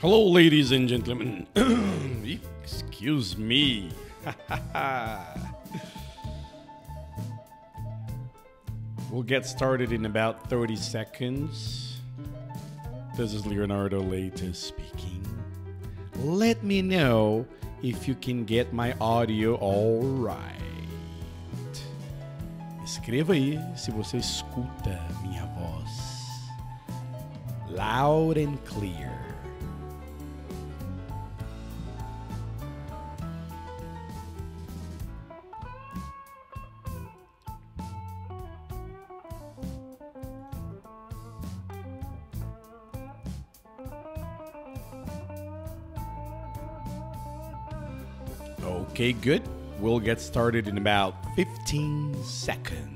Hello, ladies and gentlemen. Excuse me. We'll get started in about 30 seconds. This is Leonardo Leite speaking. Let me know if you can get my audio all right. Escreva aí se você escuta minha voz. Loud and clear. Okay, good. We'll get started in about 15 seconds.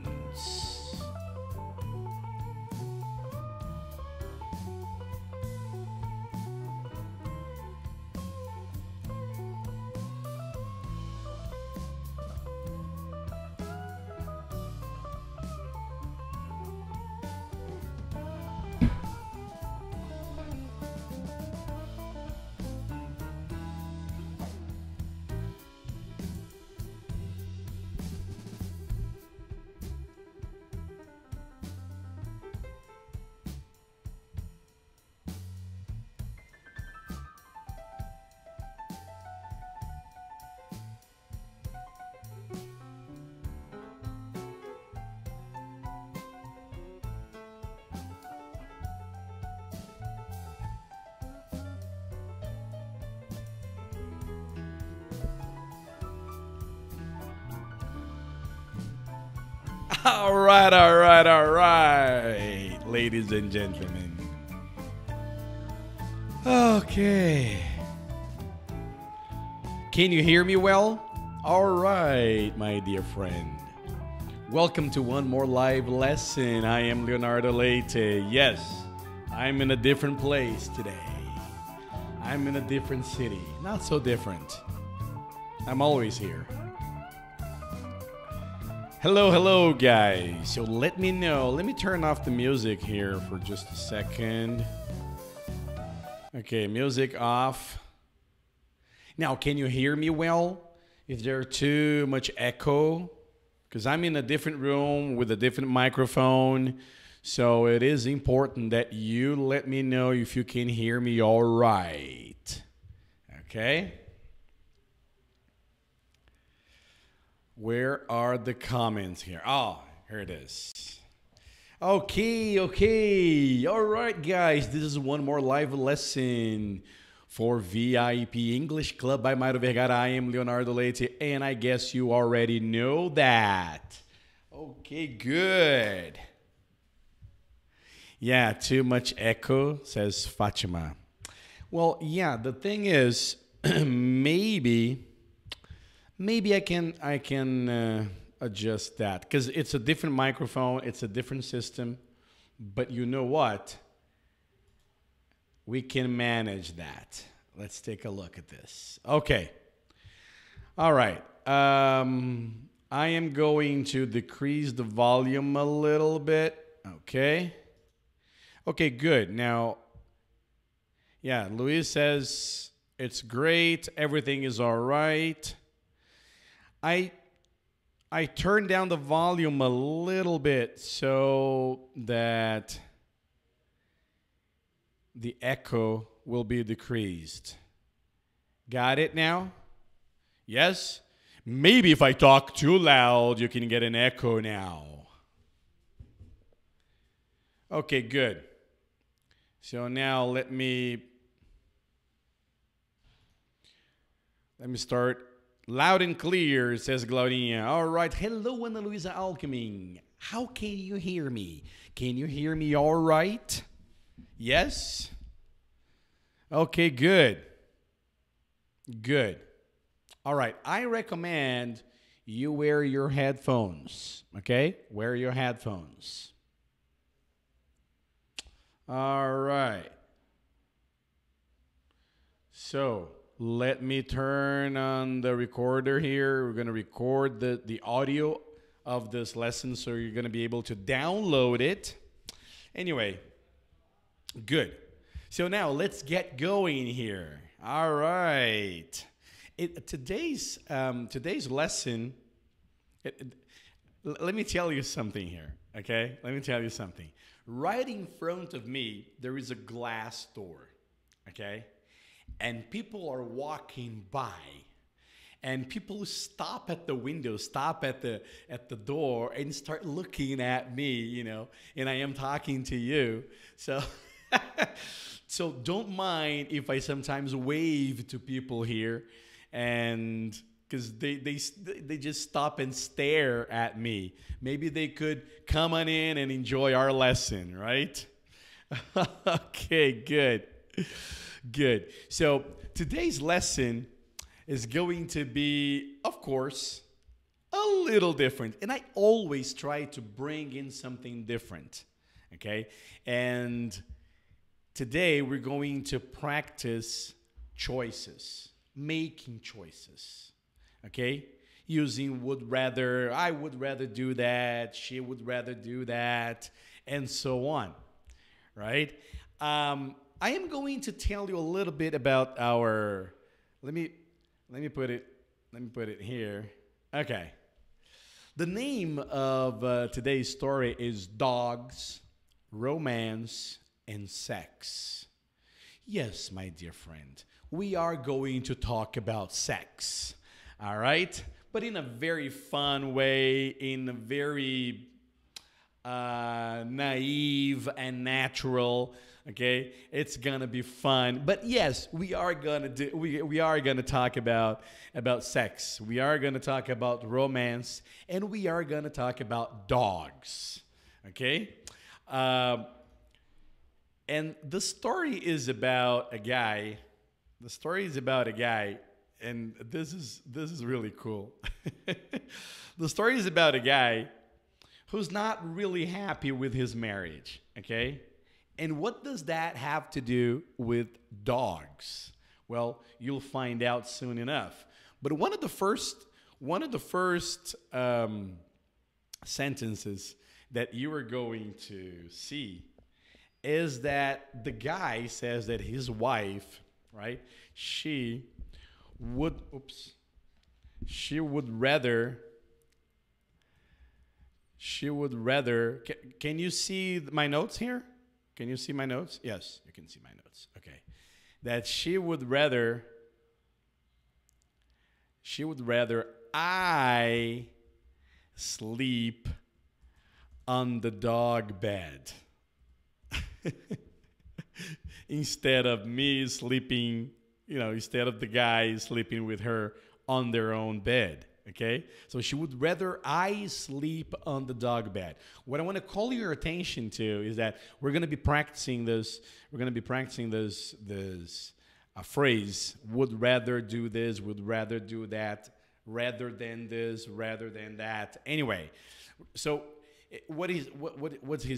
All right, ladies and gentlemen. Okay. Can you hear me well? All right, my dear friend. Welcome to one more live lesson. I am Leonardo Leite. Yes, I'm in a different place today. I'm in a different city. Not so different. I'm always here. Hello, guys. So let me know. Let me turn off the music here for just a second. Okay, music off. Now, can you hear me well? If there's too much echo, because I'm in a different room with a different microphone, so it is important that you let me know if you can hear me all right. Okay? Where are the comments here? Oh, here it is. Okay. All right, guys. This is one more live lesson for VIP English Club by Mauro Vergara. I am Leonardo Leite, and I guess you already know that. Okay, good. Yeah, too much echo, says Fatima. Well, yeah, the thing is, maybe I can adjust that because it's a different microphone, it's a different system, but you know what? We can manage that. Let's take a look at this. Okay. All right. I am going to decrease the volume a little bit. Okay. Okay, good. Now, yeah, Luis says it's great. Everything is all right. I turned down the volume a little bit so that the echo will be decreased. Got it now? Yes? Maybe if I talk too loud, you can get an echo now. Okay, good. So now let me start. Loud and clear, says Claudinha. All right. Hello, Ana Luisa Alckmin. How can you hear me? Can you hear me all right? Yes? Okay, good. Good. All right. I recommend you wear your headphones. Okay? Wear your headphones. All right. So let me turn on the recorder here. We're going to record the audio of this lesson, so you're going to be able to download it. Anyway, good. So now let's get going here. All right. Today's lesson. Let me tell you something here. Okay. Let me tell you something. Right in front of me, there is a glass door. Okay. And people are walking by. And people stop at the window, stop at the door, and start looking at me, and I am talking to you. So, so don't mind if I sometimes wave to people here, and because they just stop and stare at me. Maybe they could come on in and enjoy our lesson, right? Okay, good, good. So today's lesson is going to be, of course, a little different. And I always try to bring in something different, okay? And today we're going to practice choices, making choices, okay? Using would rather, I would rather do that, she would rather do that, and so on, right? I am going to tell you a little bit about our, let me put it here. Okay. The name of today's story is Dogs, Romance, and Sex. Yes, my dear friend, we are going to talk about sex. All right? But in a very fun way, in a very naive and natural. Okay, it's gonna be fun. But yes, we are gonna talk about sex. We are gonna talk about romance, and we are gonna talk about dogs. Okay, and the story is about a guy. The story is about a guy, and this is really cool. The story is about a guy who's not really happy with his marriage. Okay. And what does that have to do with dogs? Well, you'll find out soon enough. But one of the first sentences that you are going to see is that the guy says that his wife, right? She would rather. Can you see my notes here? Can you see my notes? Yes, you can see my notes. Okay. That she would rather I sleep on the dog bed instead of me sleeping, instead of the guy sleeping with her on their own bed. Okay, so she would rather I sleep on the dog bed. What I want to call your attention to is that we're going to be practicing this. We're going to be practicing this phrase: would rather do this, would rather do that, rather than this, rather than that. Anyway, so what he's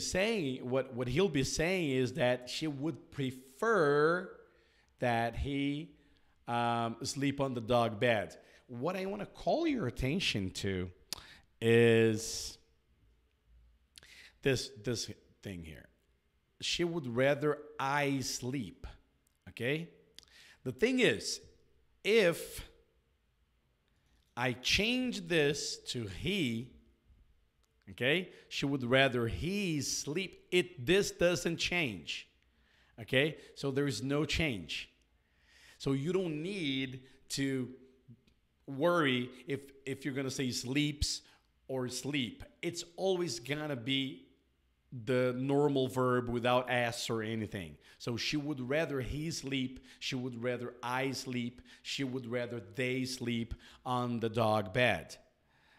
saying, what he'll be saying is that she would prefer that he sleep on the dog bed. What I want to call your attention to is this thing here. She would rather I sleep. Okay? The thing is, if I change this to he, okay, she would rather he sleep. This doesn't change. Okay? So there is no change. So you don't need to worry if you're gonna say sleeps or sleep. It's always gonna be the normal verb without s or anything. So she would rather he sleep, she would rather I sleep, she would rather they sleep on the dog bed.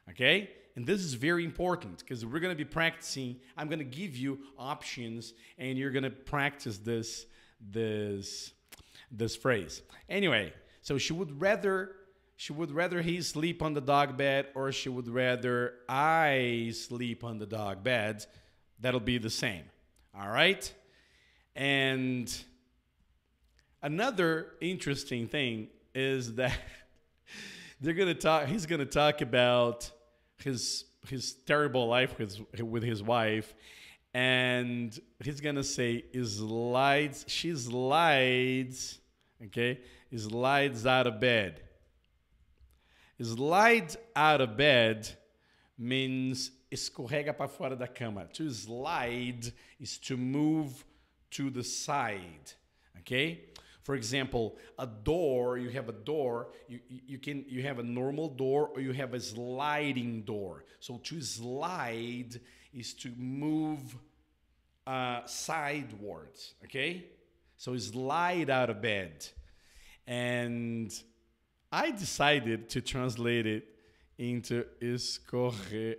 Okay? And this is very important because we're gonna be practicing. I'm gonna give you options and you're gonna practice this phrase. Anyway, so she would rather he sleep on the dog bed, or she would rather I sleep on the dog bed. That'll be the same. All right? And another interesting thing is that he's gonna talk about his terrible life with his wife, And he's gonna say slides. She slides. Okay, slides out of bed. Slides out of bed means escorrega para fora da cama. To slide is to move to the side. Okay. For example, a door. You have a door. You have a normal door or you have a sliding door. So to slide is to move sidewards. Okay. So slide out of bed, and I decided to translate it into escorregar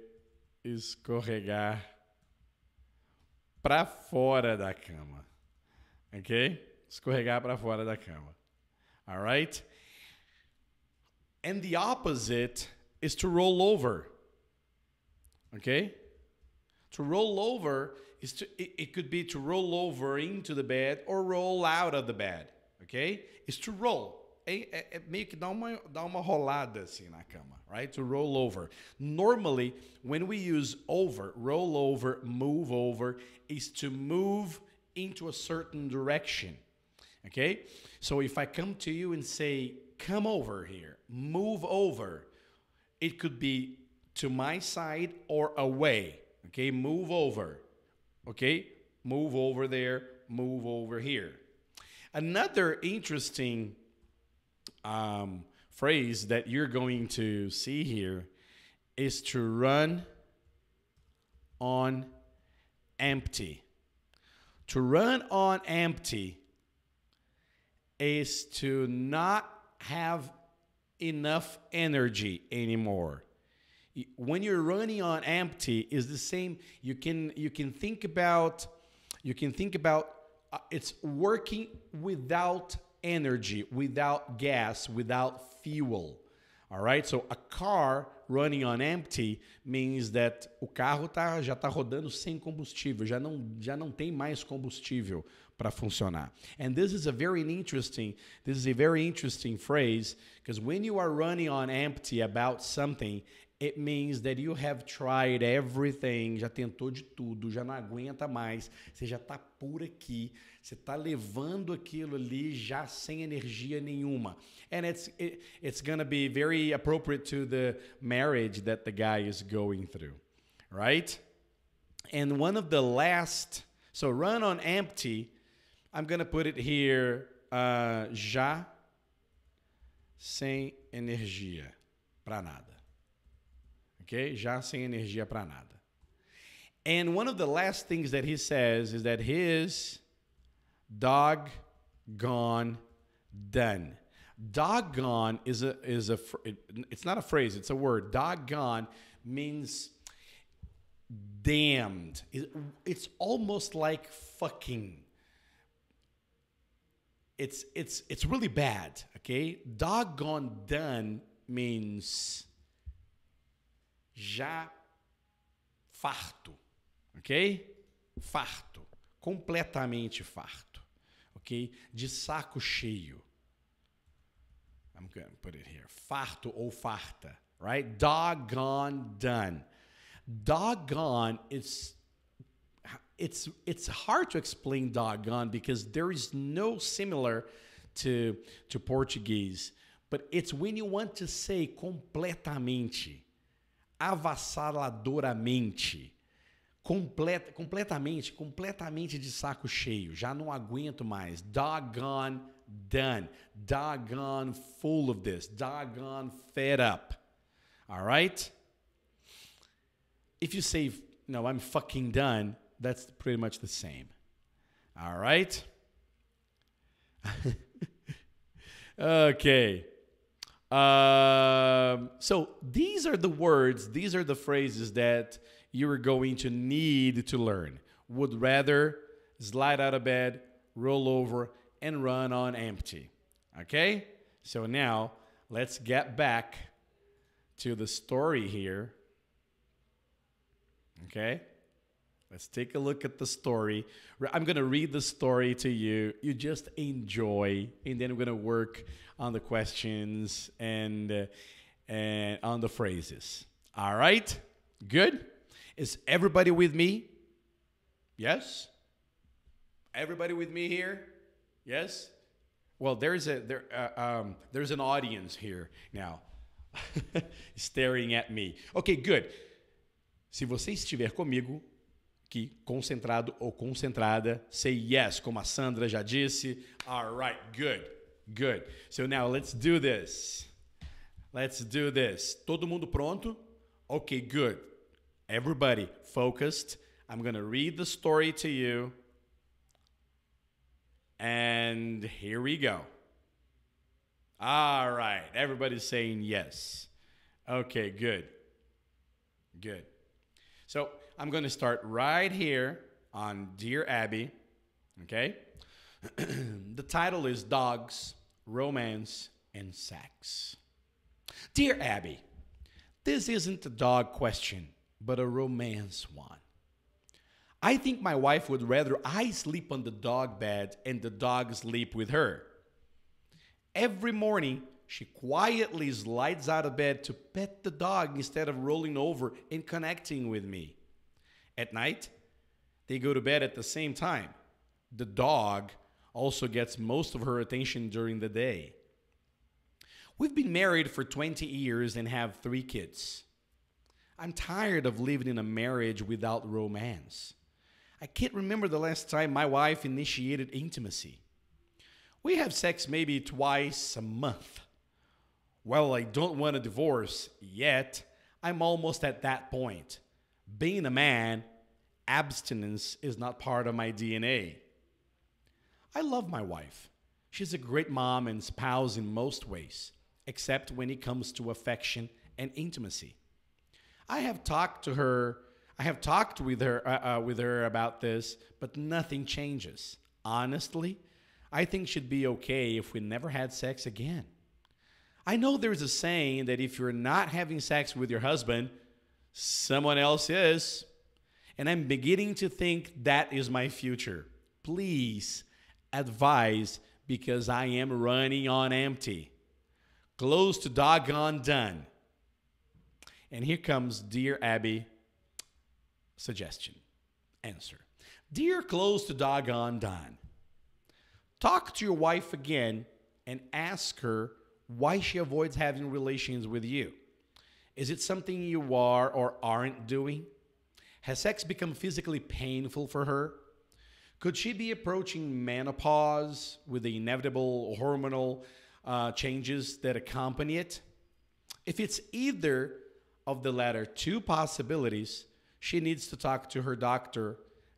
para fora da cama. Okay? Escorregar para fora da cama. All right? And the opposite is to roll over. Okay? To roll over is it could be to roll over into the bed or roll out of the bed. Okay? It's to roll. Meio que dá uma rolada assim na cama, right? To roll over. Normally, when we use over, roll over, move over, is to move into a certain direction, okay? So if I come to you and say, come over here, move over, it could be to my side or away, okay? Move over, okay? Move over there, move over here. Another interesting phrase that you're going to see here is to run on empty. To run on empty is to not have enough energy anymore. When you're running on empty, is the same. You can think about it's working without energy, without gas, without fuel. All right? So a car running on empty means that o carro já está rodando sem combustível, já não tem mais combustível para funcionar. And this is a very interesting phrase, because when you are running on empty about something, it means that you have tried everything, já tentou de tudo, já não aguenta mais, você já está por aqui, você está levando aquilo ali já sem energia nenhuma. And it's going to be very appropriate to the marriage that the guy is going through, right? And one of the last, so run on empty, I'm going to put it here, já sem energia para nada. Okay? Já sem energia para nada. And one of the last things that he says is that his doggone done. Doggone it's not a phrase, it's a word. Doggone means damned. It's almost like fucking. It's really bad, okay? Doggone done means já farto, ok? Farto, completamente farto, ok? De saco cheio. I'm going to put it here. Farto ou farta, right? Doggone done. Doggone is it's hard to explain doggone because there is no similar to Portuguese, but it's when you want to say completamente, avassaladoramente, completamente de saco cheio, já não aguento mais. Doggone done, doggone full of this, doggone fed up. All right? If you say, no, I'm fucking done, that's pretty much the same. All right? Okay. So these are the words, these are the phrases that you are going to need to learn. Would rather, slide out of bed, roll over, and run on empty. Okay? So now, let's get back to the story here. Okay? Let's take a look at the story. I'm going to read the story to you. You just enjoy, and then we're going to work on the questions and on the phrases. All right? Good? Is everybody with me? Yes? Everybody with me here? Yes? Well, there's an audience here now staring at me. Okay, good. Se você estiver comigo aqui, concentrado ou concentrada, say yes, como a Sandra já disse. All right, good, good. So now let's do this. Let's do this. Todo mundo pronto? Okay, good. Everybody focused. I'm going to read the story to you. And here we go. All right. Everybody's saying yes. Okay, good. Good. So I'm going to start right here on Dear Abby. Okay? The title is Dogs, Romance, and Sex. Dear Abby, this isn't a dog question, but a romance one. I think my wife would rather I sleep on the dog bed and the dog sleep with her. Every morning, she quietly slides out of bed to pet the dog instead of rolling over and connecting with me. At night, they go to bed at the same time. The dog also gets most of her attention during the day. We've been married for 20 years and have 3 kids. I'm tired of living in a marriage without romance. I can't remember the last time my wife initiated intimacy. We have sex maybe twice a month. Well, I don't want a divorce yet. I'm almost at that point. Being a man, abstinence is not part of my DNA. I love my wife. She's a great mom and spouse in most ways, except when it comes to affection and intimacy. I have talked with her about this, but nothing changes. Honestly, I think she'd be okay if we never had sex again. I know there's a saying that if you're not having sex with your husband, someone else is. And I'm beginning to think that is my future. Please advise, because I am running on empty. Close to doggone done. And here comes Dear Abby suggestion. Answer. Dear close to doggone done. Talk to your wife again and ask her why she avoids having relations with you. Is it something you are or aren't doing? Has sex become physically painful for her? Could she be approaching menopause with the inevitable hormonal changes that accompany it? If it's either of the latter 2 possibilities, she needs to talk to her doctor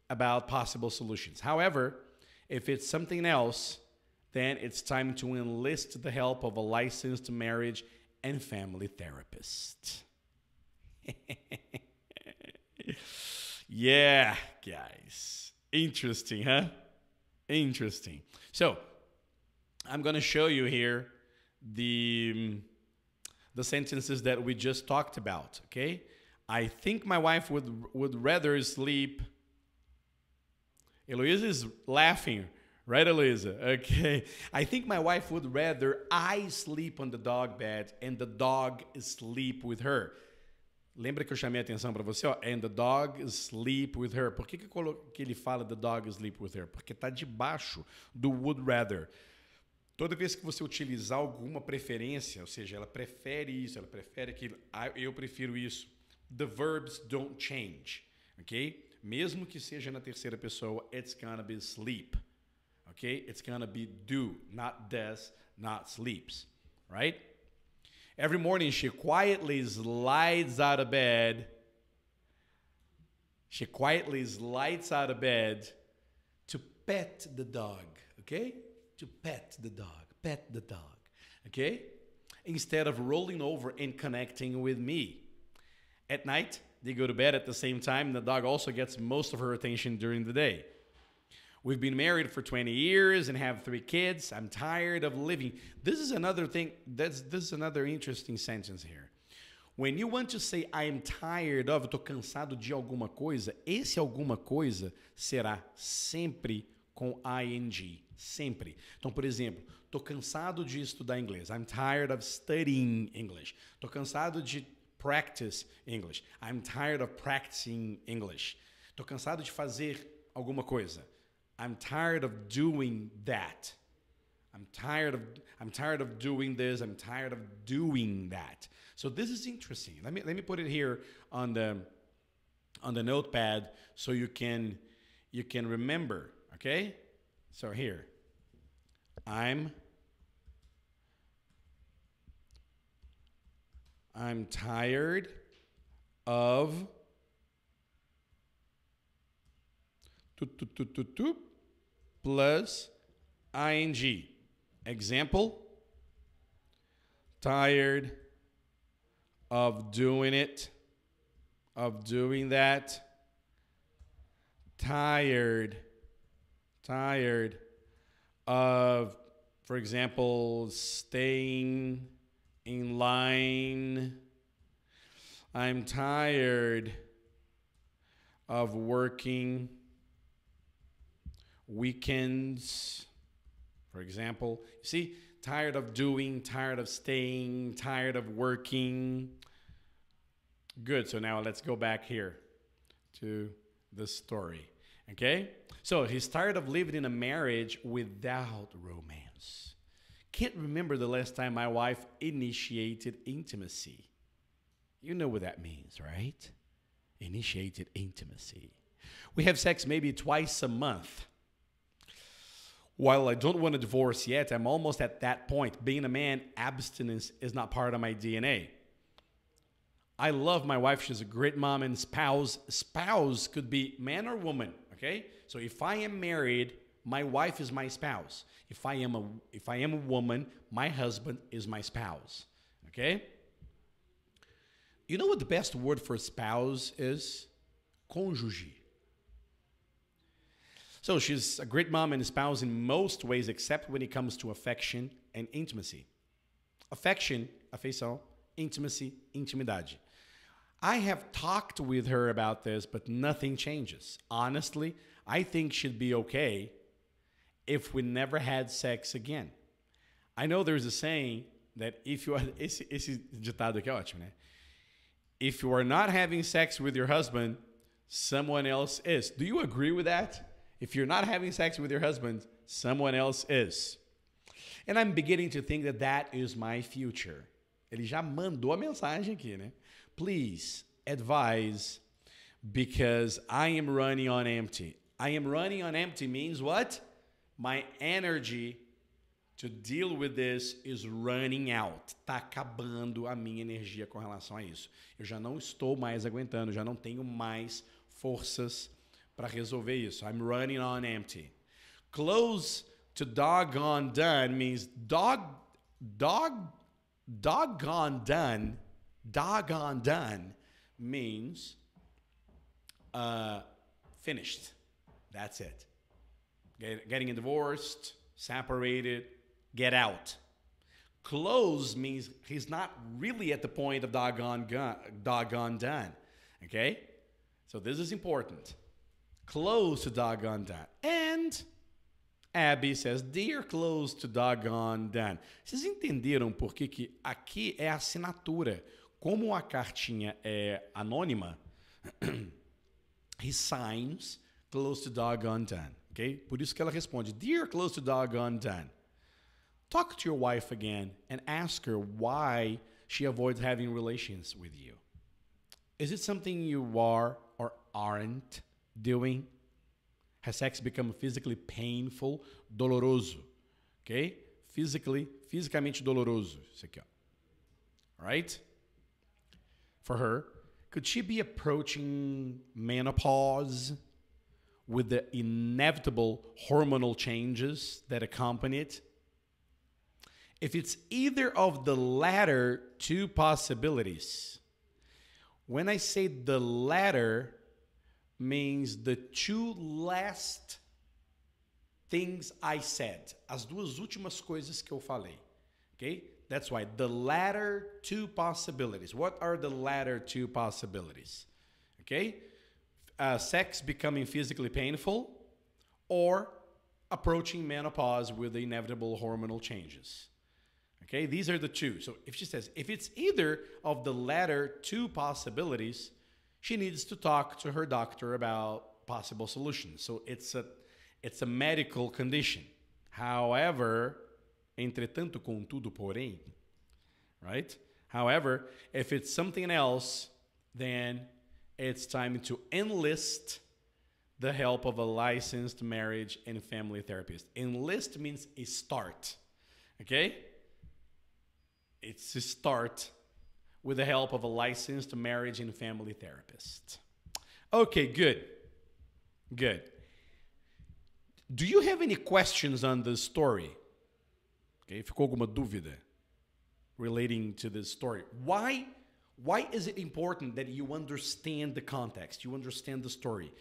about possible solutions. However, if it's something else, then it's time to enlist the help of a licensed marriage and family therapist. Yeah, guys. Interesting, huh? Interesting. So, I'm going to show you here the sentences that we just talked about, okay? I think my wife would rather sleep. Eloisa is laughing, right, Eloisa? Okay. I think my wife would rather I sleep on the dog bed and the dog sleep with her. Lembra que eu chamei a atenção para você? Ó, and the dog sleep with her. Por que ele fala the dog sleep with her? Porque está debaixo do would rather. Toda vez que você utilizar alguma preferência, ou seja, ela prefere isso, ela prefere aquilo, eu prefiro isso, the verbs don't change, ok? Mesmo que seja na terceira pessoa, it's gonna be sleep, ok? It's gonna be do, not does, not sleeps, right? Every morning she quietly slides out of bed. She quietly slides out of bed to pet the dog, okay? To pet the dog, okay? Instead of rolling over and connecting with me. At night, they go to bed at the same time, and the dog also gets most of her attention during the day. We've been married for 20 years and have 3 kids. I'm tired of living. This is another thing, this is another interesting sentence here. When you want to say, I am tired of, eu tô cansado de alguma coisa, esse alguma coisa será sempre com ing. Sempre. Então, por exemplo, tô cansado de estudar inglês. I'm tired of studying English. Tô cansado de practice English. I'm tired of practicing English. Tô cansado de fazer alguma coisa. I'm tired of doing that. I'm tired of doing this. I'm tired of doing that. So this is interesting. Let me put it here on the notepad so you can remember, okay? So here. I'm tired of plus ing. Example, tired of doing it, of doing that. Tired of, for example, staying in line. I'm tired of working weekends, for example. You see, tired of doing, tired of staying, tired of working. Good. So now let's go back here to the story. Okay? So he's tired of living in a marriage without romance. Can't remember the last time my wife initiated intimacy. You know what that means, right? Initiated intimacy. We have sex maybe twice a month. While I don't want a divorce yet, I'm almost at that point. Being a man, abstinence is not part of my DNA. I love my wife. She's a great mom and spouse. Spouse could be man or woman, okay? So if I am married, my wife is my spouse. If I am a woman, my husband is my spouse, okay? You know what the best word for spouse is? Cônjuge. So she's a great mom and spouse in most ways, except when it comes to affection and intimacy. Affection, afeição, intimacy, intimidade. I have talked with her about this, but nothing changes. Honestly, I think she'd be okay if we never had sex again. I know there's a saying that if you are... Esse ditado aqui é ótimo, né? If you are not having sex with your husband, someone else is. Do you agree with that? If you're not having sex with your husband, someone else is. And I'm beginning to think that that is my future. Ele já mandou a mensagem aqui, né? Please advise, because I am running on empty. I am running on empty means what? My energy to deal with this is running out. Tá acabando a minha energia com relação a isso. Eu já não estou mais aguentando, já não tenho mais forças para resolver isso. I'm running on empty. Close to doggone done means doggone done means finished. That's it. Getting divorced, separated, get out. Close means he's not really at the point of doggone done. Okay? So this is important. Close to doggone done. And Abby says, dear, close to doggone done. Vocês entenderam por que aqui é a assinatura? Como a cartinha é anônima, he signs close to doggone done. Okay? Por isso que ela responde, dear, close to doggone done. Talk to your wife again and ask her why she avoids having relations with you. Is it something you are or aren't doing? Has sex become physically painful, doloroso? Okay? Fisicamente doloroso. Isso aqui, ó. All right? For her, could she be approaching menopause with the inevitable hormonal changes that accompany it? If it's either of the latter two possibilities, when I say the latter, means the two last things I said. As duas últimas coisas que eu falei. Okay? That's why the latter two possibilities. What are the latter two possibilities? Okay? Sex becoming physically painful or approaching menopause with the inevitable hormonal changes. Okay? These are the two. So if she says, if it's either of the latter two possibilities, she needs to talk to her doctor about possible solutions. So it's a medical condition. However, entretanto, contudo, porém, right? However, if it's something else, then it's time to enlist the help of a licensed marriage and family therapist. Enlist means a start, okay? It's a start with the help of a licensed marriage and family therapist. Okay, good. Good. Do you have any questions on this story? Okay, ficou alguma dúvida relating to this story? Why is it important that you understand the context, you understand the story?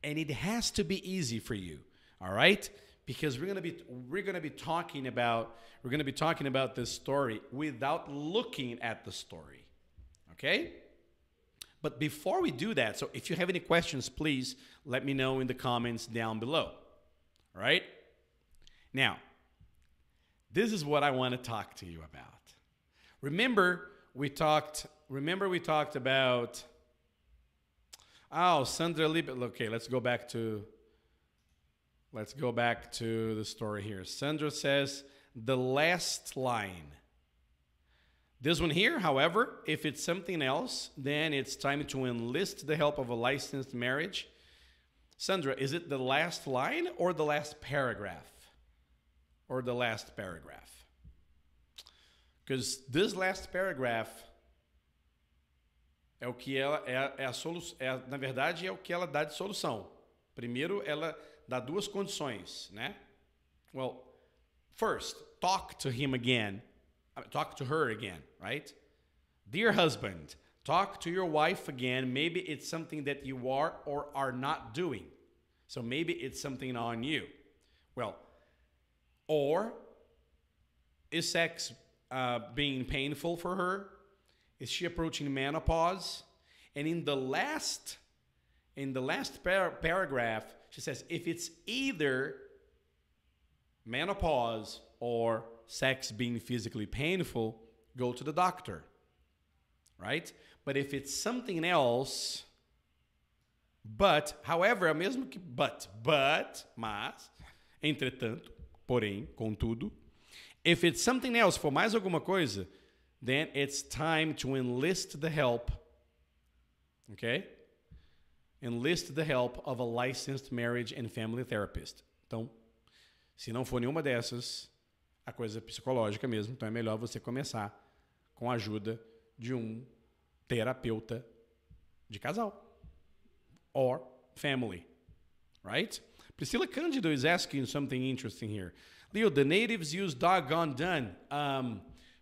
And it has to be easy for you, all right? Because we're gonna be talking about this story without looking at the story, okay? But before we do that, so if you have any questions, please let me know in the comments down below, all right? Now, this is what I want to talk to you about. Remember we talked about, oh, Sandra Liebe. Okay, let's go back to the story here. Sandra says the last line. This one here, however, if it's something else, then it's time to enlist the help of a licensed marriage. Sandra, is it the last line or the last paragraph? Or the last paragraph? Because this last paragraph é o que ela é a solução, na verdade é o que ela dá de solução. Primeiro ela dá duas condições, né? Well, first, talk to him again. Talk to her again, right? Dear husband, talk to your wife again. Maybe it's something that you are or are not doing. So maybe it's something on you. Well, or is sex being painful for her? Is she approaching menopause? And in the last paragraph, she says, if it's either menopause or sex being physically painful, go to the doctor, right? But if it's something else, however, mesmo que mas, entretanto, porém, contudo, if it's something else, for mais alguma coisa, then it's time to enlist the help, okay? Enlist the help of a licensed marriage and family therapist. Então, se não for nenhuma dessas, a coisa é psicológica mesmo, então é melhor você começar com a ajuda de um terapeuta de casal or family, right? Priscilla Cândido is asking something interesting here. Leo, the natives use doggone done.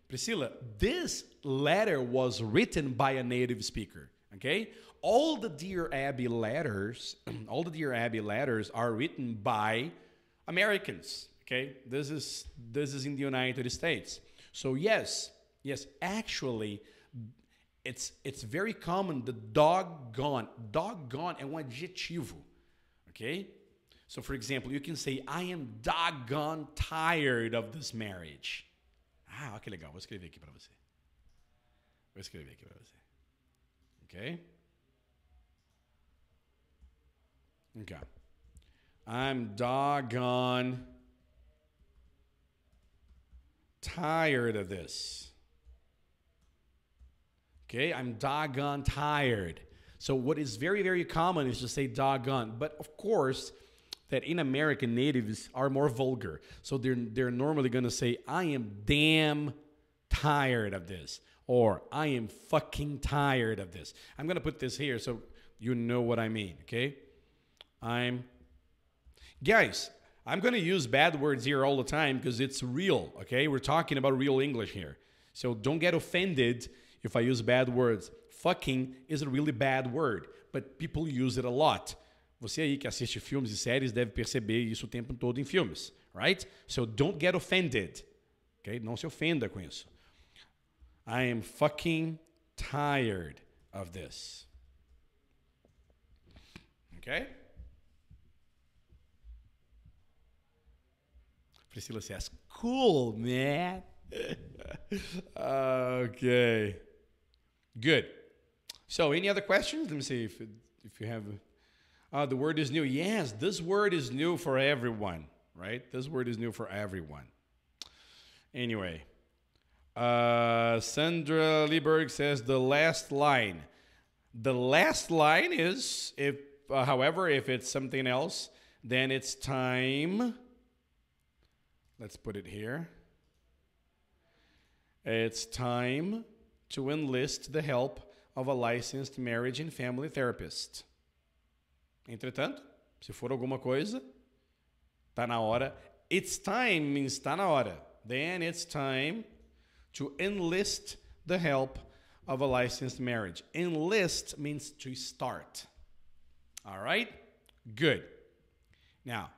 Priscilla, this letter was written by a native speaker, okay? All the Dear Abby letters are written by Americans. Okay, this is in the United States. So yes, actually, it's very common. The doggone é um adjetivo. Okay, so for example, you can say, I am doggone tired of this marriage. Ah, que legal. Vou escrever aqui para você. Okay. Okay. I'm doggone tired of this. Okay, I'm doggone tired. So what is very, very common is to say doggone. But of course, that in America, natives are more vulgar. So they're normally going to say, I am damn tired of this. Or I am fucking tired of this. I'm going to put this here so you know what I mean, okay? Guys, I'm going to use bad words here all the time because it's real, okay? We're talking about real English here. So don't get offended if I use bad words. Fucking is a really bad word, but people use it a lot. Você aí que assiste filmes e séries deve perceber isso o tempo todo em filmes, right? So don't get offended, okay? Não se ofenda com isso. I am fucking tired of this. Okay? Priscilla says, cool, man. Okay. Good. So any other questions? Let me see if you have... The word is new. Yes, this word is new for everyone, right? This word is new for everyone. Anyway, Sandra Lieberg says the last line. The last line is, if, however, if it's something else, then it's time. Let's put it here. It's time to enlist the help of a licensed marriage and family therapist. Entretanto, se for alguma coisa, tá na hora. It's time means tá na hora. Then it's time to enlist the help of a licensed marriage. Enlist means to start. All right? Good. Now,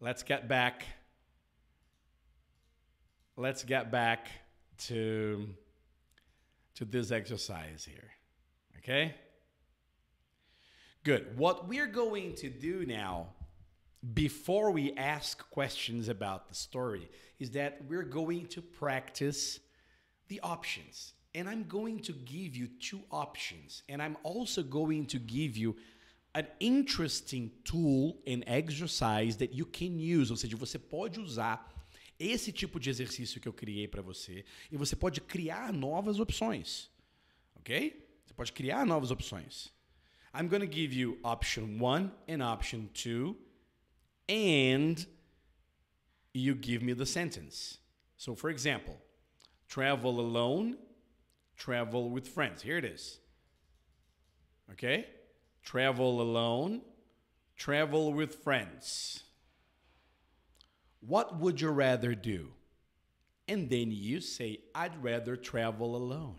let's get back to this exercise here. Okay? Good. What we're going to do now, before we ask questions about the story, is that we're going to practice the options. And I'm going to give you 2 options. And I'm also going to give you an interesting tool and exercise that you can use. Ou seja, você pode usar esse tipo de exercício que eu criei para você e você pode criar novas opções. Ok? Você pode criar novas opções. I'm going to give you option 1 and option 2, and you give me the sentence. So, for example, travel alone, travel with friends. Here it is. Okay? Travel alone, travel with friends. What would you rather do? And then you say, I'd rather travel alone.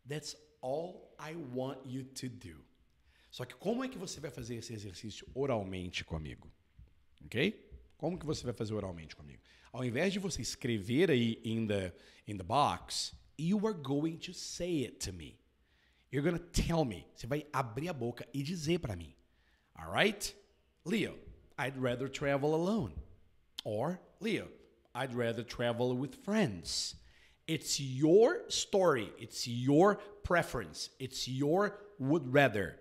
That's all I want you to do. Só que como é que você vai fazer esse exercício oralmente comigo? Ok? Como que você vai fazer oralmente comigo? Ao invés de você escrever aí in the box, you are going to say it to me. You're going to tell me. Você vai abrir a boca e dizer para mim. All right? Leo, I'd rather travel alone. Or, Leo, I'd rather travel with friends. It's your story. It's your preference. It's your would rather.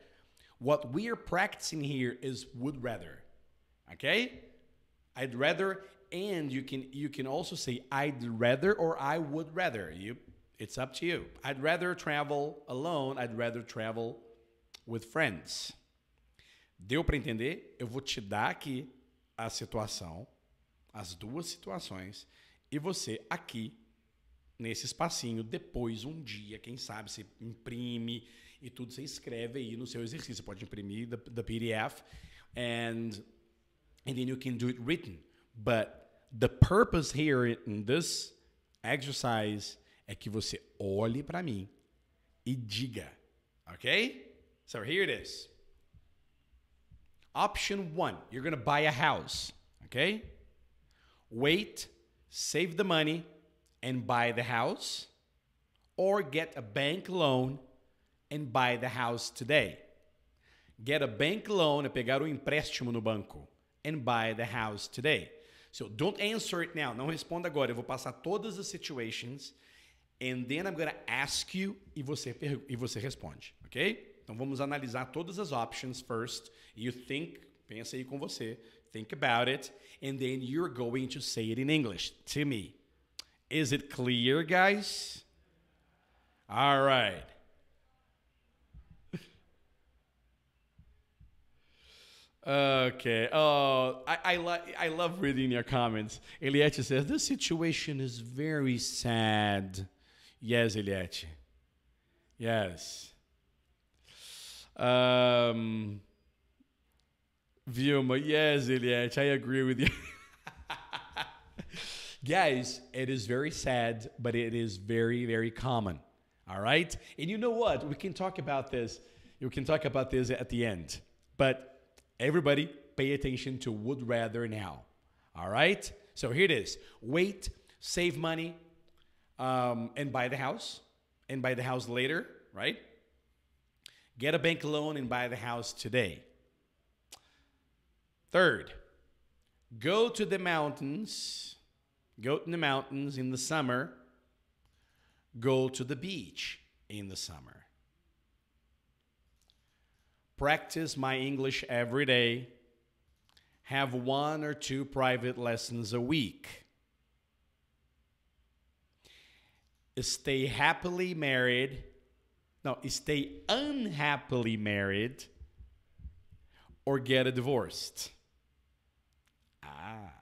What we are practicing here is would rather. Okay? I'd rather, and you can also say I'd rather or I would rather. It's up to you. I'd rather travel alone. I'd rather travel with friends. Deu para entender? Eu vou te dar aqui a situação, as 2 situações, e você aqui, nesse espacinho, depois um dia, quem sabe, você imprime e tudo, você escreve aí no seu exercício. Você pode imprimir the PDF and then you can do it written. But the purpose here in this exercise é que você olhe para mim e diga. Okay? So here it is. Option 1, you're going to buy a house. Okay? Wait, save the money, and buy the house. Or get a bank loan and buy the house today. Get a bank loan é pegar um empréstimo no banco and buy the house today. So don't answer it now. Não responda agora. Eu vou passar todas as situations and then I'm going to ask you e você responde, ok? Então vamos analisar todas as options first. You think, pensa aí com você. Think about it and then you're going to say it in English to me. Is it clear, guys? All right. Okay. Oh, I love reading your comments. Eliette says, this situation is very sad. Yes, Eliette. Yes. Vilma, yes, Eliette, I agree with you. Guys, it is very sad, but it is very, very common. All right? And you know what? We can talk about this. You can talk about this at the end. But everybody, pay attention to would rather now. All right? So here it is. Wait, save money, and buy the house. And buy the house later, right? Get a bank loan and buy the house today. Third, go to the mountains. Go to the mountains in the summer. Go to the beach in the summer. practice my English every day, have 1 or 2 private lessons a week, stay happily married, no, stay unhappily married, or get a divorced. Ah.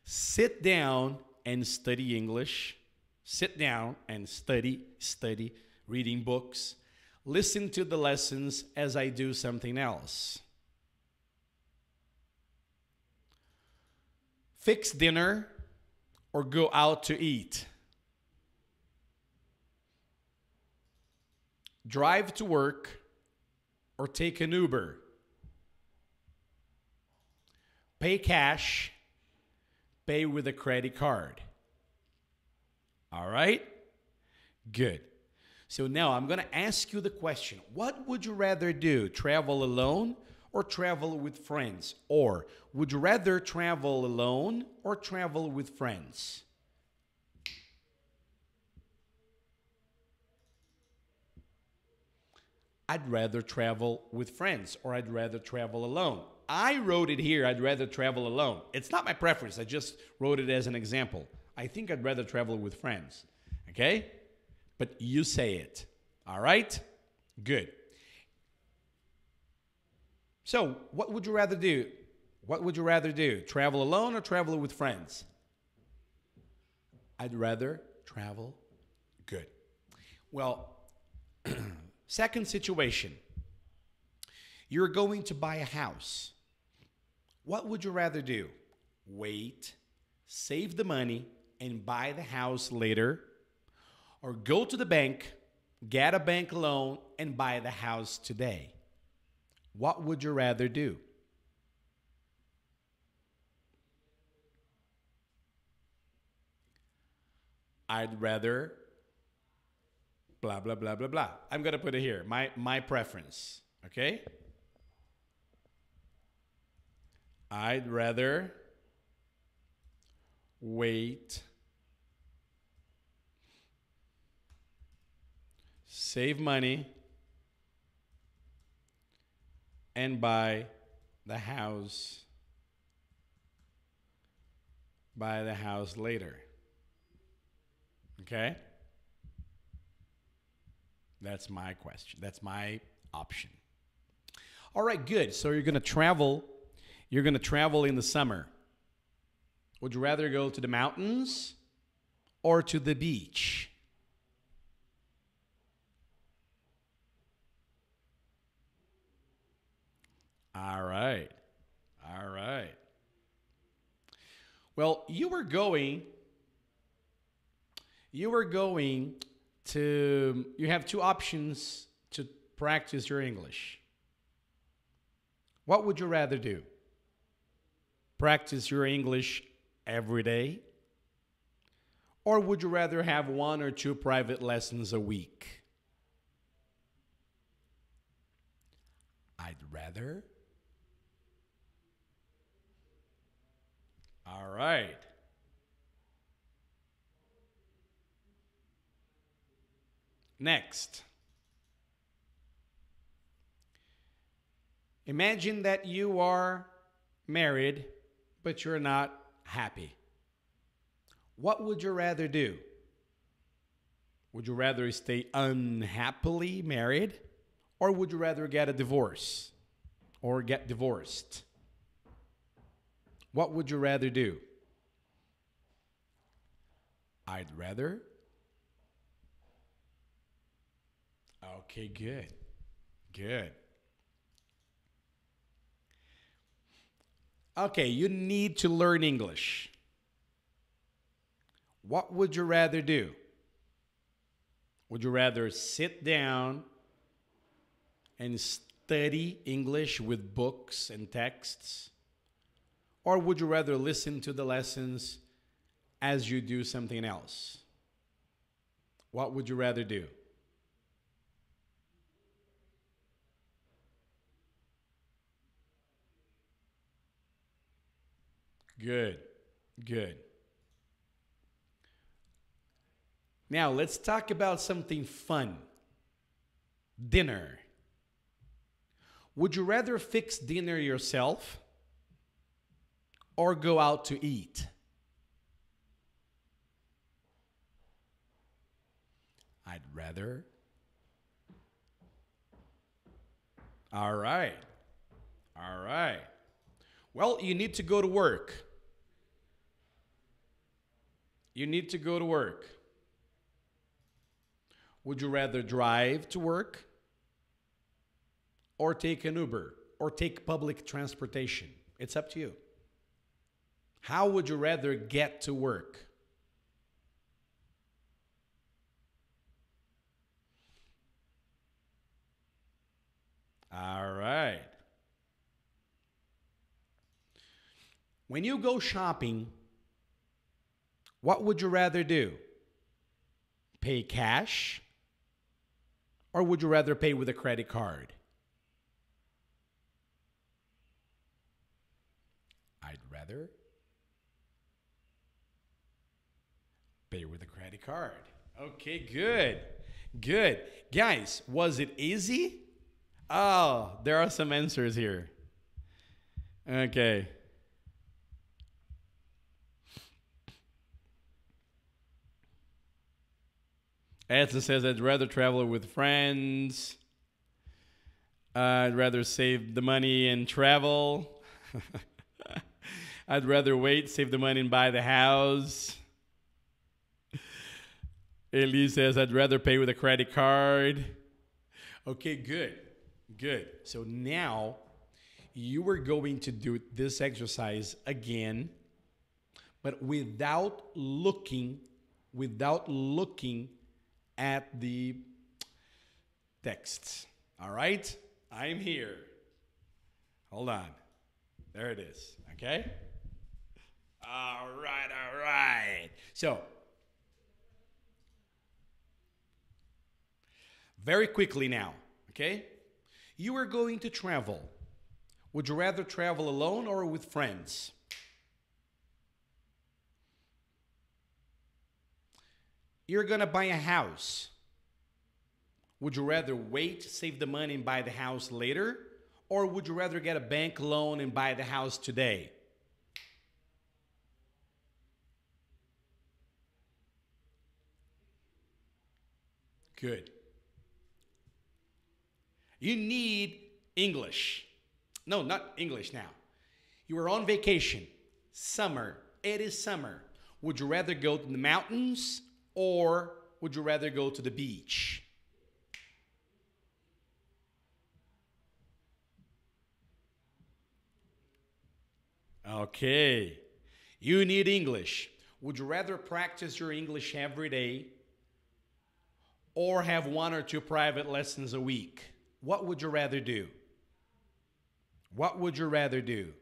Sit down and study English. Sit down and study, reading books. Listen to the lessons as I do something else. Fix dinner or go out to eat. Drive to work or take an Uber. Pay cash, pay with a credit card. All right? Good. So now I'm going to ask you the question. What would you rather do? Travel alone or travel with friends? Or would you rather travel alone or travel with friends? I'd rather travel with friends or I'd rather travel alone. I wrote it here, I'd rather travel alone. It's not my preference. I just wrote it as an example. I think I'd rather travel with friends. Okay? But you say it. All right? Good. So, what would you rather do? What would you rather do? Travel alone or travel with friends? I'd rather travel. Good. Well, second situation. You're going to buy a house. What would you rather do? Wait, save the money, and buy the house later, or go to the bank, get a bank loan, and buy the house today? What would you rather do? I'd rather blah, blah, blah, blah, blah. I'm going to put it here, my preference, okay? I'd rather wait, save money, and buy the house later. Okay? That's my question. That's my option. All right, good. So you're going to travel. You're going to travel in the summer. Would you rather go to the mountains or to the beach? All right. All right. Well, you were going to, you have 2 options to practice your English. What would you rather do? Practice your English every day? Or would you rather have 1 or 2 private lessons a week? I'd rather. All right. Next. Imagine that you are married, but you're not happy. What would you rather do? Would you rather stay unhappily married, or would you rather get a divorce or get divorced? What would you rather do? I'd rather. Okay, good. Good. Okay, you need to learn English. What would you rather do? Would you rather sit down and study English with books and texts? Or would you rather listen to the lessons as you do something else? What would you rather do? Good, good. Now let's talk about something fun. Dinner. Would you rather fix dinner yourself or go out to eat? I'd rather. All right. All right. Well, you need to go to work. You need to go to work. Would you rather drive to work or take an Uber or take public transportation? It's up to you. How would you rather get to work? All right. When you go shopping, what would you rather do? Pay cash or would you rather pay with a credit card? I'd rather pay with a credit card. Okay, good. Good. Guys, was it easy? Oh, there are some answers here. Okay. Edson says, I'd rather travel with friends. I'd rather save the money and travel. I'd rather wait, save the money, and buy the house. Elise says, I'd rather pay with a credit card. Okay, good. Good. So now you are going to do this exercise again, but without looking at the texts. All right? I'm here. Hold on. There it is. Okay? All right, all right. So, very quickly now, okay? You are going to travel. Would you rather travel alone or with friends? You're going to buy a house. Would you rather wait, save the money, and buy the house later? Or would you rather get a bank loan and buy the house today? Good. You need English. No, not English now. You are on vacation. Summer. It is summer. Would you rather go to the mountains or would you rather go to the beach? Okay. You need English. Would you rather practice your English every day or have one or two private lessons a week? What would you rather do? What would you rather do?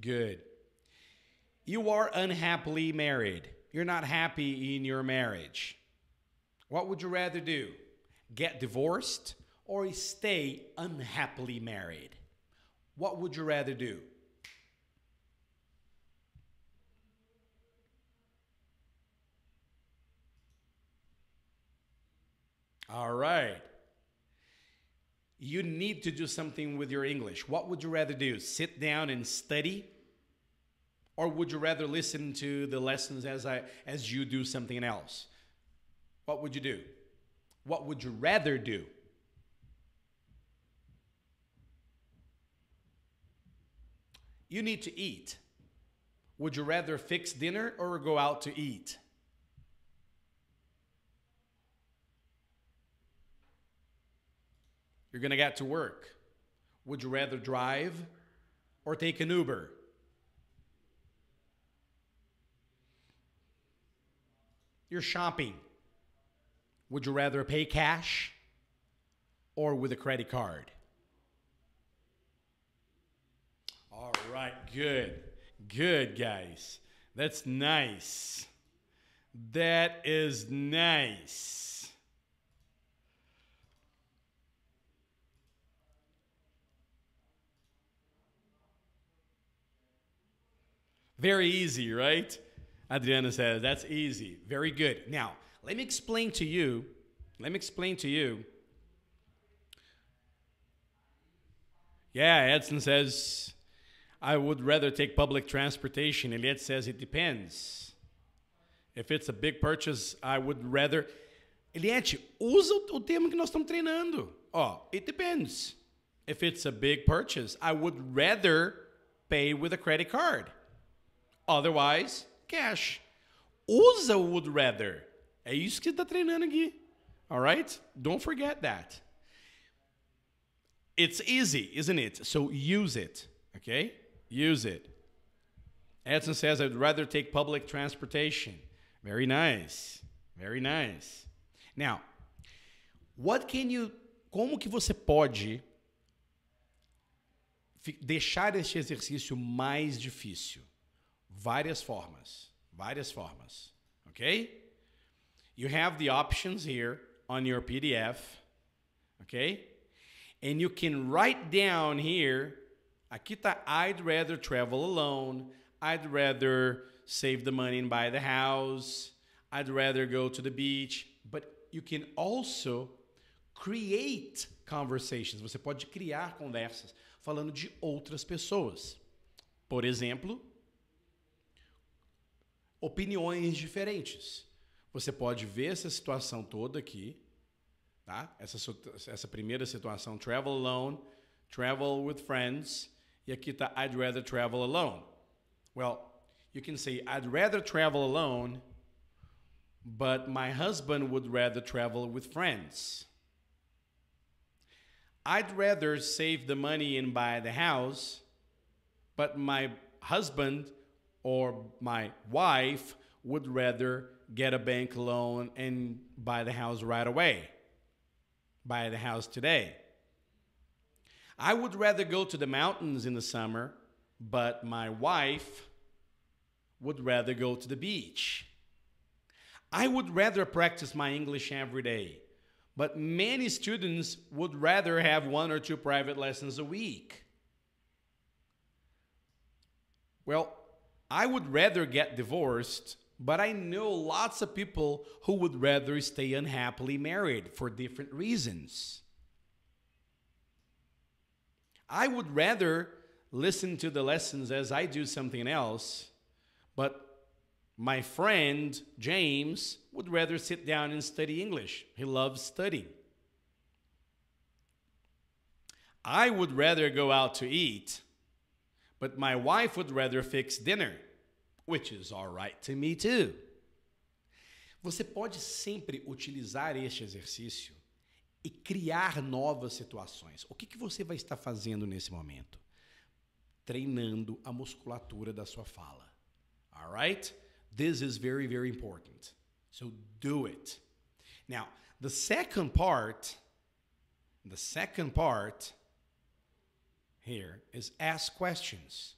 Good. You are unhappily married. You're not happy in your marriage. What would you rather do? Get divorced or stay unhappily married? What would you rather do? All right. You need to do something with your English. What would you rather do? Sit down and study? Or would you rather listen to the lessons as you do something else? What would you do? What would you rather do? You need to eat. Would you rather fix dinner or go out to eat? You're going to get to work. Would you rather drive or take an Uber? You're shopping. Would you rather pay cash or with a credit card? All right, good. Good, guys. That's nice. That is nice. Very easy, right? Adriana says, that's easy. Very good. Now, let me explain to you Yeah, Edson says, I would rather take public transportation. Eliette says, it depends. If it's a big purchase, I would rather... Eliette, usa o termo que nós estamos treinando. Ó, it depends. If it's a big purchase, I would rather pay with a credit card. Otherwise, cash. Usa o would rather. É isso que você está treinando aqui. All right? Don't forget that. It's easy, isn't it? So use it, okay? Use it. Edson says, I'd rather take public transportation. Very nice. Very nice. Now, como que você pode deixar este exercício mais difícil? Várias formas. Várias formas. Okay? You have the options here on your PDF. Okay? And you can write down here, aqui tá, I'd rather travel alone. I'd rather save the money and buy the house. I'd rather go to the beach. But you can also create conversations. Você pode criar conversas falando de outras pessoas. Por exemplo, opiniões diferentes. Você pode ver essa situação toda aqui, tá? Essa primeira situação, travel alone, travel with friends, e aqui tá I'd rather travel alone. Well, you can say I'd rather travel alone, but my husband would rather travel with friends. I'd rather save the money and buy the house, but my husband or my wife would rather get a bank loan and buy the house right away. Buy the house today. I would rather go to the mountains in the summer, but my wife would rather go to the beach. I would rather practice my English every day, but many students would rather have 1 or 2 private lessons a week. Well, I would rather get divorced, but I know lots of people who would rather stay unhappily married for different reasons. I would rather listen to the lessons as I do something else, but my friend James would rather sit down and study English. He loves studying. I would rather go out to eat, but my wife would rather fix dinner, which is all right to me too. Você pode sempre utilizar este exercício e criar novas situações. O que você vai estar fazendo nesse momento? Treinando a musculatura da sua fala. All right? This is very, very important. So do it. Now, the second part here is ask questions.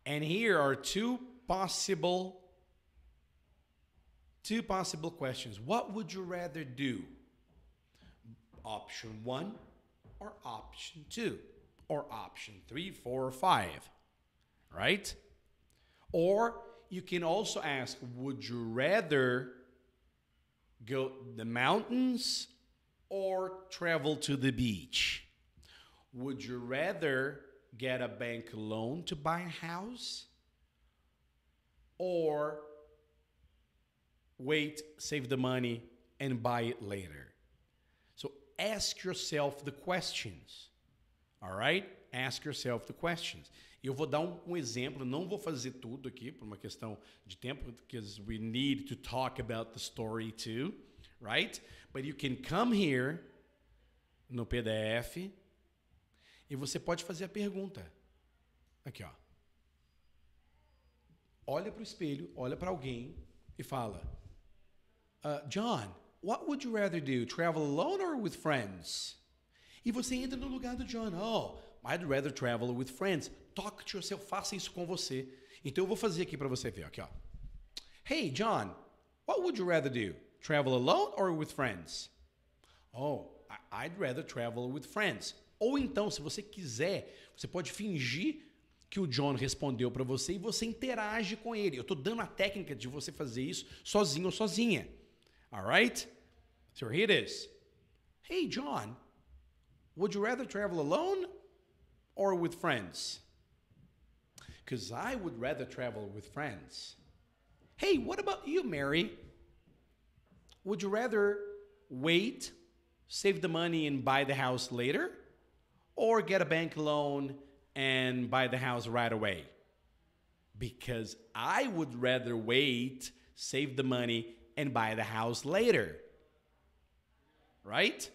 And here are two possible questions. What would you rather do? Option 1 or option 2 or option 3, 4, or 5, right? Or you can also ask, would you rather go to the mountains or travel to the beach? Would you rather get a bank loan to buy a house or wait, save the money, and buy it later? So ask yourself the questions, all right? Ask yourself the questions. Eu vou dar um exemplo, não vou fazer tudo aqui por uma questão de tempo, because we need to talk about the story too, right? But you can come here no PDF e você pode fazer a pergunta. Aqui, ó. Olha para o espelho, olha para alguém e fala, John, what would you rather do? Travel alone or with friends? E você entra no lugar do John. Oh, I'd rather travel with friends. Talk to yourself, faça isso com você. Então eu vou fazer aqui para você ver, aqui, ó. Hey, John, what would you rather do? Travel alone or with friends? Oh, I'd rather travel with friends. Ou então, se você quiser, você pode fingir que o John respondeu para você e você interage com ele. Eu estou dando a técnica de você fazer isso sozinho ou sozinha. All right? So here it is. Hey, John, would you rather travel alone or with friends? Because I would rather travel with friends. Hey, what about you, Mary? Would you rather wait, save the money, and buy the house later? Or get a bank loan and buy the house right away? Because I would rather wait, save the money, and buy the house later. Right?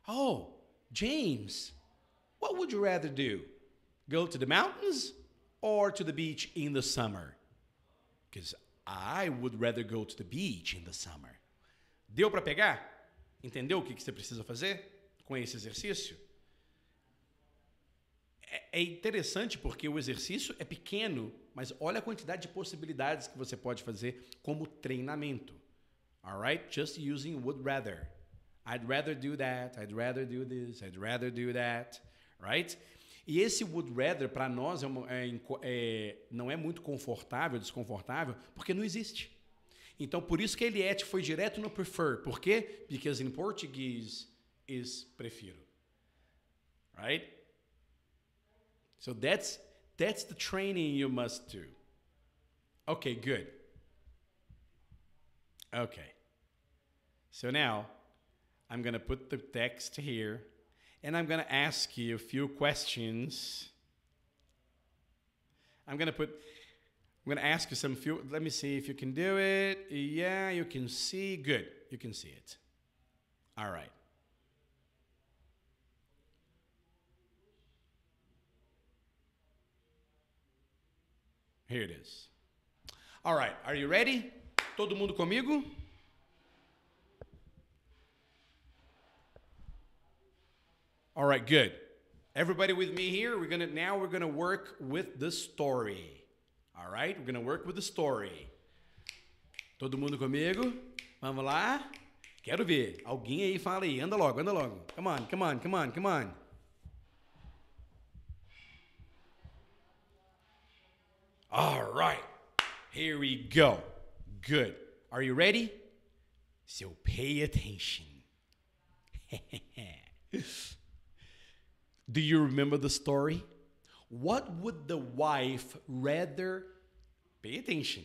Oh, James, what would you rather do? Go to the mountains or to the beach in the summer? Because I would rather go to the beach in the summer. Deu para pegar? Entendeu o que você precisa fazer com esse exercício? É interessante porque o exercício é pequeno, mas olha a quantidade de possibilidades que você pode fazer como treinamento. Alright? Just using would rather. I'd rather do that, I'd rather do this, I'd rather do that. Right? E esse would rather, para nós, não é muito confortável, desconfortável, porque não existe. Então, por isso que a Eliette foi direto no prefer. Por quê? Because in Portuguese is prefiro. Right? So that's the training you must do. Okay, good. Okay. So now, I'm going to put the text here. And I'm going to ask you a few questions. I'm going to ask you some few. Let me see if you can do it. Yeah, you can see. Good. You can see it. All right. Here it is. All right. Are you ready? Todo mundo comigo? All right, good. Everybody with me here? We're gonna work with the story. All right? We're gonna work with the story. Todo mundo comigo? Vamos lá? Quero ver. Alguém aí fala aí. Anda logo, anda logo. Come on, come on, come on, come on. All right. Here we go. Good. Are you ready? So pay attention. Do you remember the story? What would the wife rather... Pay attention.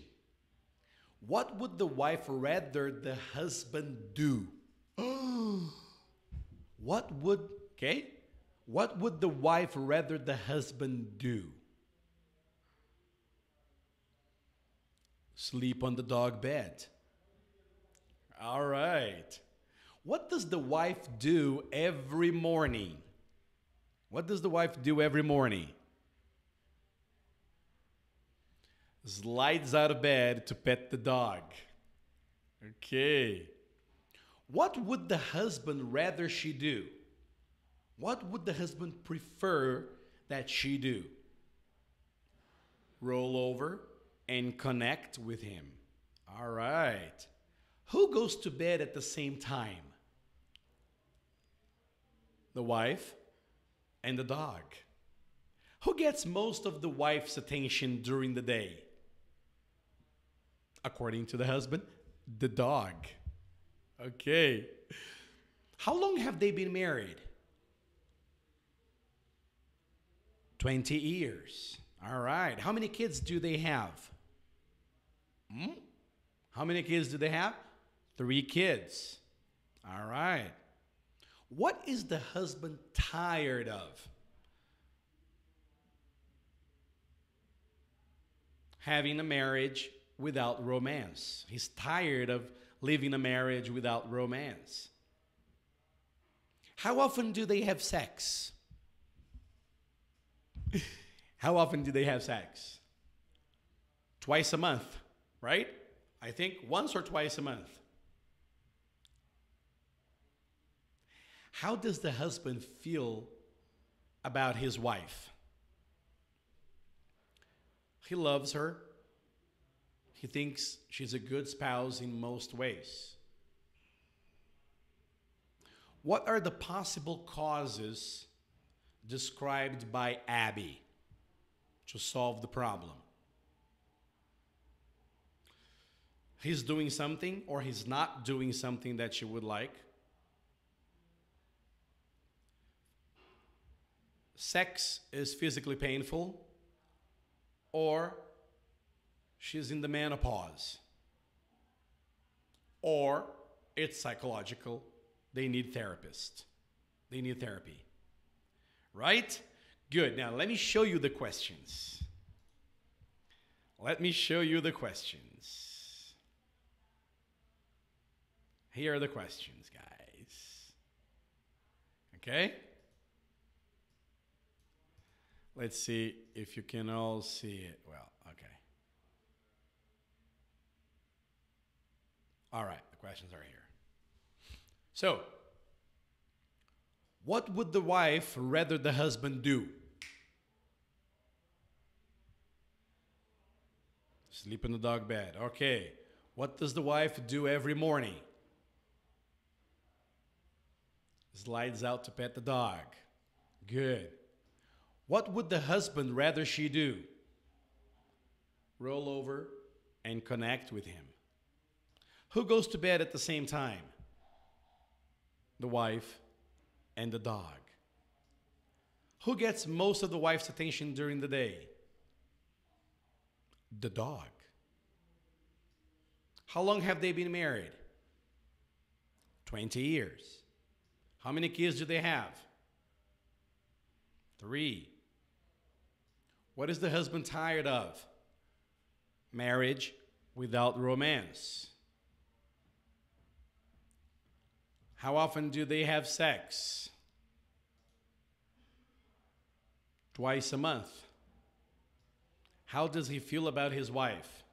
What would the wife rather the husband do? What would the wife rather the husband do? Sleep on the dog bed. All right. What does the wife do every morning? What does the wife do every morning? Slides out of bed to pet the dog. Okay. What would the husband rather she do? What would the husband prefer that she do? Roll over and connect with him. All right. Who goes to bed at the same time? The wife and the dog. Who gets most of the wife's attention during the day? According to the husband, the dog. Okay. How long have they been married? 20 years. All right. How many kids do they have? How many kids do they have? 3 kids. All right. What is the husband tired of? Having a marriage without romance. He's tired of living a marriage without romance. How often do they have sex? How often do they have sex? Twice a month, right? I think once or twice a month. How does the husband feel about his wife? He loves her. He thinks she's a good spouse in most ways. What are the possible causes described by Abby to solve the problem? He's doing something or he's not doing something that she would like. sex is physically painful, or she's in the menopause, or it's psychological. They need therapist. They need therapy. Right? Good. Now let me show you the questions. Let me show you the questions. Here are the questions, guys. Okay? Let's see if you can all see it. Well, okay. All right, the questions are here. So, what would the wife rather the husband do? Sleep in the dog bed. Okay. What does the wife do every morning? Slides out to pet the dog. Good. What would the husband rather she do? Roll over and connect with him. Who goes to bed at the same time? The wife and the dog. Who gets most of the wife's attention during the day? The dog. How long have they been married? 20 years. How many kids do they have? 3. What is the husband tired of? Marriage without romance. How often do they have sex? Twice a month. How does he feel about his wife?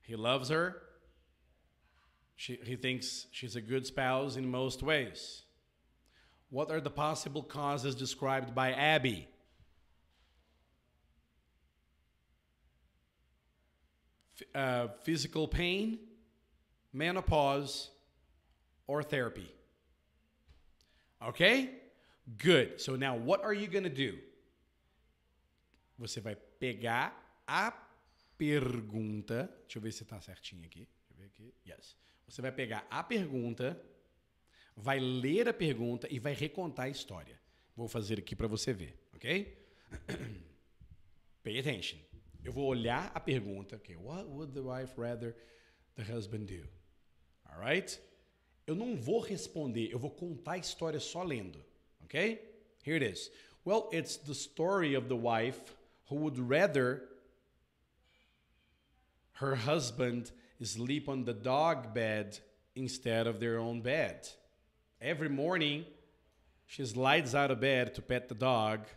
He loves her. He thinks she's a good spouse in most ways. What are the possible causes described by Abby? Physical pain, menopause, or therapy. Okay? Good. So now what are you going to do? Você vai pegar a pergunta. Deixa eu ver se está certinho aqui. Deixa eu ver aqui. Yes. Você vai pegar a pergunta, vai ler a pergunta e vai recontar a história. Vou fazer aqui para você ver, ok? Pay attention. Eu vou olhar a pergunta. Okay, what would the wife rather the husband do? All right? Eu não vou responder, eu vou contar a história só lendo, ok? Here it is. Well, it's the story of the wife who would rather her husband sleep on the dog bed instead of their own bed. Every morning, she slides out of bed to pet the dog,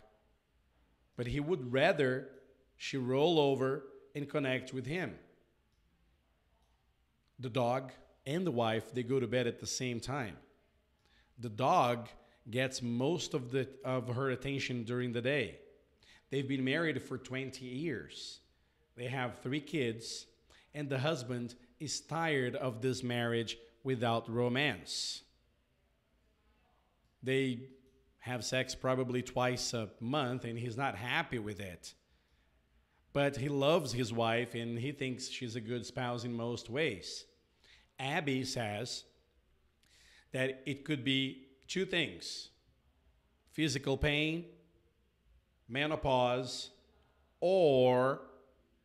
but he would rather she roll over and connect with him. The dog and the wife, they go to bed at the same time. The dog gets most of her attention during the day. They've been married for 20 years. They have 3 kids, and the husband is tired of this marriage without romance. They have sex probably twice a month, and he's not happy with it. But he loves his wife, and he thinks she's a good spouse in most ways. Abby says that it could be 2 things: physical pain, menopause, or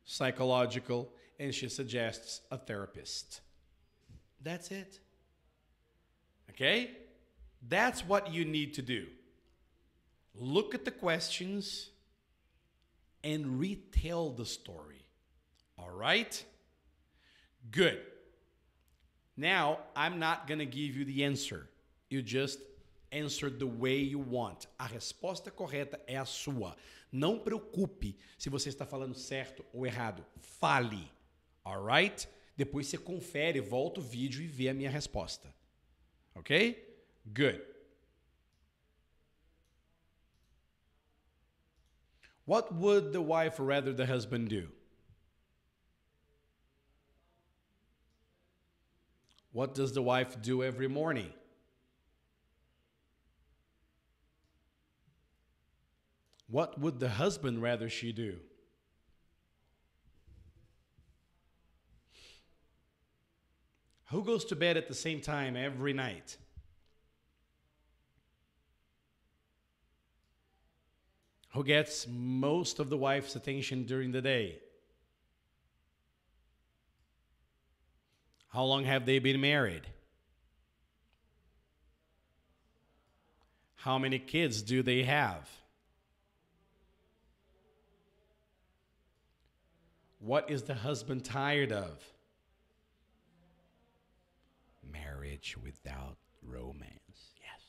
psychological, and she suggests a therapist. That's it. Okay? That's what you need to do. Look at the questions and retell the story. All right? Good. Now, I'm not going to give you the answer. You just answer the way you want. A resposta correta é a sua. Não preocupe se você está falando certo ou errado. Fale. All right? Depois você confere, volta o vídeo e vê a minha resposta. Ok? Good. What would the wife rather the husband do? What does the wife do every morning? What would the husband rather she do? Who goes to bed at the same time every night? Who gets most of the wife's attention during the day? How long have they been married? How many kids do they have? What is the husband tired of? Marriage without romance. Yes.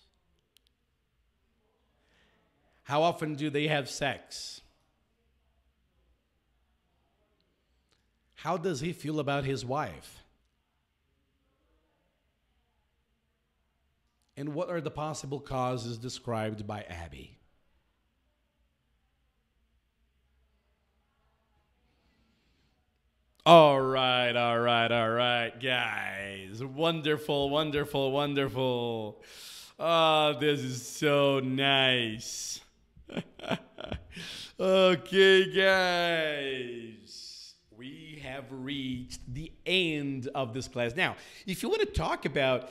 How often do they have sex? How does he feel about his wife? And what are the possible causes described by Abby? All right, guys. Wonderful, wonderful, wonderful. Oh, this is so nice. Okay, guys. We have reached the end of this class. Now, if you want to talk about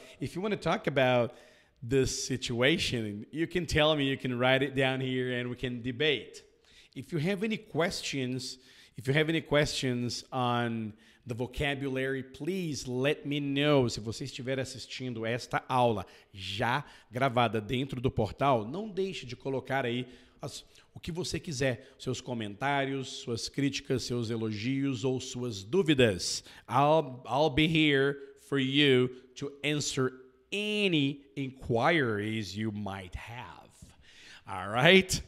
this situation, you can tell me, you can write it down here and we can debate. If you have any questions, on the vocabulary, please let me know. Se você estiver assistindo esta aula já gravada dentro do portal, não deixe de colocar aí o que você quiser, seus comentários, suas críticas, seus elogios ou suas dúvidas. I'll be here for you to answer any inquiries you might have. All right?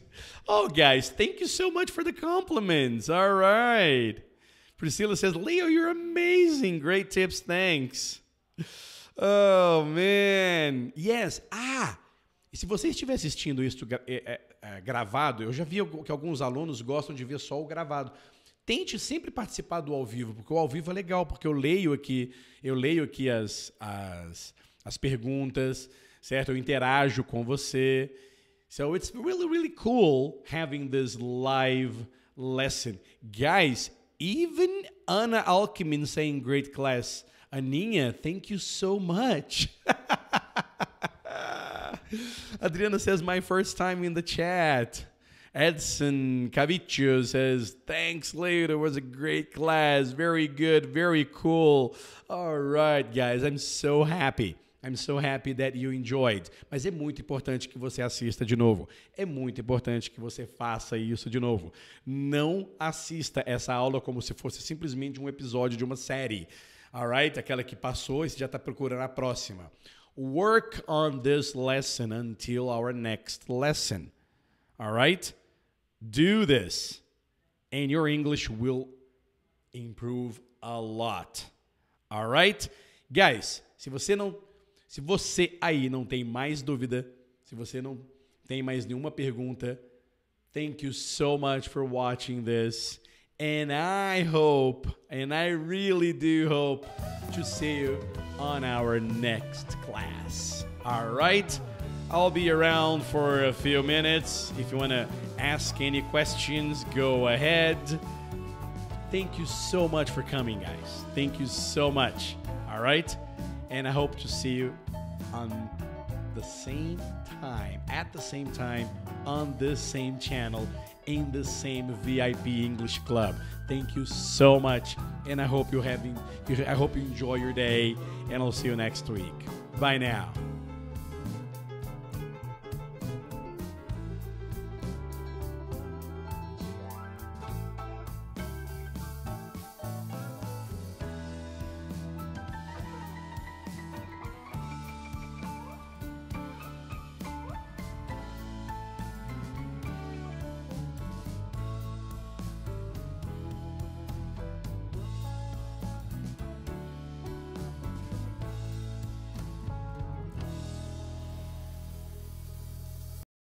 Oh, guys, thank you so much for the compliments. All right. Priscilla says, Leo, you're amazing. Great tips. Thanks. Oh, man. Yes. E se você estiver assistindo isso gravado, eu já vi que alguns alunos gostam de ver só o gravado. Tente sempre participar do ao vivo, porque o ao vivo é legal, porque eu leio aqui as perguntas, certo? Eu interajo com você. So it's really, really cool having this live lesson. Guys, even Anna Alckmin saying great class. Aninha, thank you so much. Adriana says, my first time in the chat. Edson Cavicchio says, thanks, Leo. It was a great class. Very good. Very cool. All right, guys. I'm so happy that you enjoyed. Mas é muito importante que você assista de novo. É muito importante que você faça isso de novo. Não assista essa aula como se fosse simplesmente um episódio de uma série. Alright? Aquela que passou e você já está procurando a próxima. Work on this lesson until our next lesson. Alright? Do this. And your English will improve a lot. Alright? Guys, se você aí não tem mais dúvida, se você não tem mais nenhuma pergunta, thank you so much for watching this. And I hope, and I really do hope, to see you on our next class. All right? I'll be around for a few minutes. If you want to ask any questions, go ahead. Thank you so much for coming, guys. Thank you so much. All right? And I hope to see you on the same time, at the same time, on this same channel, in the same VIP English Club. Thank you so much, and I hope you enjoy your day, and I'll see you next week. Bye now.